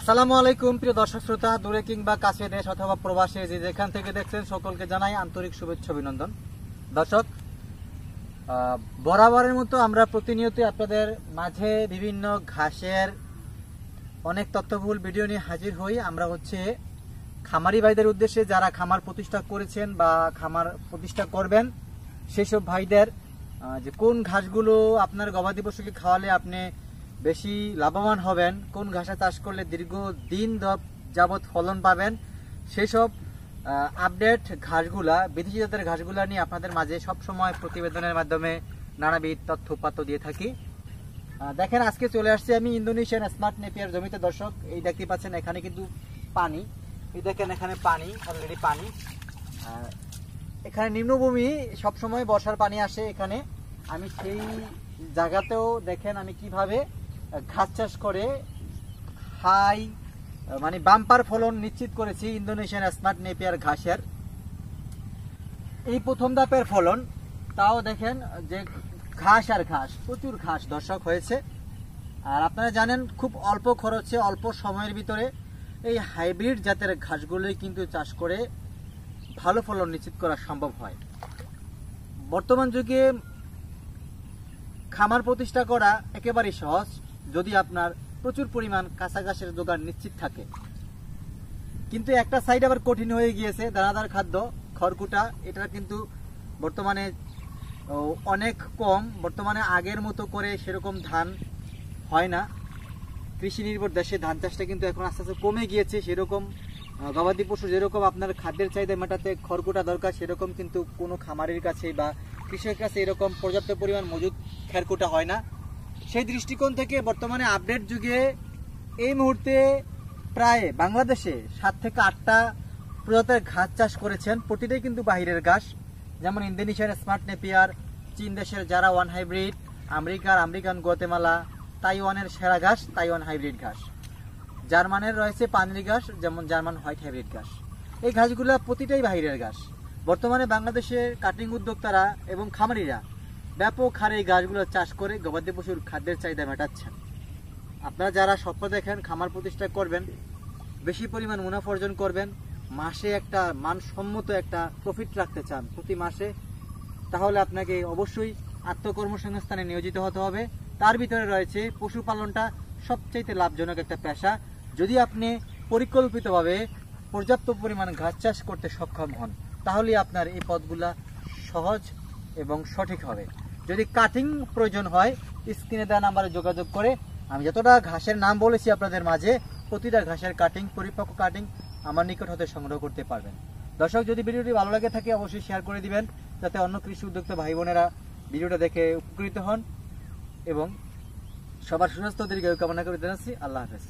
আসসালামু আলাইকুম প্রিয় দর্শক শ্রোতা, দূরে কিংবা কাছে, দেশ অথবা প্রবাসে যে যেখান থেকে দেখছেন সকলকে জানাই আন্তরিক শুভেচ্ছা অভিনন্দন। দর্শক, বরাবরের মতো আমরা প্রতিনিয়ত আপনাদের মাঝে বিভিন্ন ঘাসের অনেক তথ্যবহুল ভিডিও নিয়ে হাজির হই। আমরা খামারি ভাইদের উদ্দেশ্যে, যারা খামার প্রতিষ্ঠা করেছেন বা খামার প্রতিষ্ঠা করবেন সেসব ভাইদের যে কোন ঘাসগুলো আপনার গবাদি পশুকে খাওয়ালে আপনি বেশি লাভবান হবেন, কোন ঘাসে চাষ করলে দীর্ঘদিন যাবৎ ফলন পাবেন, সেসব আপডেট ঘাসগুলা, বিদেশি জাতের ঘাসগুলা নিয়ে আপনাদের মাঝে সবসময় প্রতিবেদনের মাধ্যমে নানাবিধ তথ্য উপাত্ত দিয়ে থাকি। দেখেন, আজকে চলে আসছি আমি ইন্দোনেশিয়ান স্মার্ট নেপিয়ার জমিতে। দর্শক, এই দেখতে পাচ্ছেন এখানে কিন্তু পানি, এই দেখেন এখানে পানি, অলরেডি পানি। এখানে নিম্নভূমি, সবসময় বর্ষার পানি আসে এখানে। আমি সেই জায়গাতেও দেখেন আমি কিভাবে ঘাস চাষ করে বাম্পার ফলন নিশ্চিত করেছি ইন্দোনেশিয়ান স্মার্ট নেপিয়ার ঘাসের। এই প্রথম ধাপের ফলন, তাও দেখেন যে ঘাস আর ঘাস, প্রচুর ঘাস দর্শক হয়েছে। আর আপনারা জানেন, খুব অল্প খরচে অল্প সময়ের ভিতরে এই হাইব্রিড জাতের ঘাসগুলোই কিন্তু চাষ করে ভালো ফলন নিশ্চিত করা সম্ভব হয়। বর্তমান যুগে খামার প্রতিষ্ঠা করা একেবারেই সহজ, যদি আপনার প্রচুর পরিমাণ কাঁচা ঘাসের জোগান নিশ্চিত থাকে। কিন্তু একটা সাইড আবার কঠিন হয়ে গিয়েছে, দানাদার খাদ্য খড়কুটা, এটা কিন্তু বর্তমানে অনেক কম। বর্তমানে আগের মতো করে সেরকম ধান হয় না। কৃষি নির্ভর দেশে ধান চাষটা কিন্তু এখন আস্তে আস্তে কমে গিয়েছে। সেরকম গবাদি পশু যেরকম আপনার খাদ্যের চাহিদা মেটাতে খড়কুটা দরকার, সেরকম কিন্তু কোনো খামারের কাছে বা কৃষকের কাছে এরকম পর্যাপ্ত পরিমাণ মজুদ খড়কুটা হয় না। সেই দৃষ্টিকোণ থেকে বর্তমানে আপডেট যুগে এই মুহূর্তে প্রায় বাংলাদেশে 7 থেকে 8টা প্রজাতির ঘাস চাষ করেছেন, প্রতিটাই কিন্তু বাহিরের ঘাস। যেমন ইন্দোনেশিয়ার স্মার্ট নেপিয়ার, চীন দেশের যারা ওয়ান হাইব্রিড, আমেরিকান গুয়াতেমালা, তাইওয়ানের সেরা ঘাস তাইওয়ান হাইব্রিড ঘাস, জার্মানের রয়েছে পানির ঘাস, যেমন জার্মান হোয়াইট হাইব্রিড ঘাস। এই ঘাসগুলো প্রতিটাই বাহিরের ঘাস। বর্তমানে বাংলাদেশের কাটিং উদ্যোক্তারা এবং খামারিরা ব্যাপক হারে এই গাছগুলো চাষ করে গবাদি পশুর খাদ্যের চাহিদা মেটাচ্ছেন। আপনারা যারা স্বপ্ন দেখেন খামার প্রতিষ্ঠা করবেন, বেশি পরিমাণ মুনাফা অর্জন করবেন, মাসে একটা মানসম্মত একটা প্রফিট রাখতে চান প্রতি মাসে, তাহলে আপনাকে অবশ্যই আত্মকর্মসংস্থানে নিয়োজিত হতে হবে। তার ভিতরে রয়েছে পশুপালনটা সবচাইতে লাভজনক একটা পেশা। যদি আপনি পরিকল্পিতভাবে পর্যাপ্ত পরিমাণ ঘাস চাষ করতে সক্ষম হন, তাহলে আপনার এই পথগুলা সহজ এবং সঠিক হবে। যদি কাটিং প্রয়োজন হয়, স্ক্রিনে দেওয়া নাম্বারে যোগাযোগ করে আমি যতটা ঘাসের নাম বলেছি আপনাদের মাঝে, প্রতিটা ঘাসের কাটিং, পরিপক্ক কাটিং আমার নিকট হতে সংগ্রহ করতে পারবেন। দর্শক, যদি ভিডিওটি ভালো লাগে থাকে অবশ্যই শেয়ার করে দিবেন, যাতে অন্য কৃষি উদ্যোক্তা ভাই বোনেরা ভিডিওটা দেখে উপকৃত হন। এবং সবার সুস্বাস্থ্য দীর্ঘায়ু কামনা করে জানাচ্ছি। আল্লাহ হাফেজ।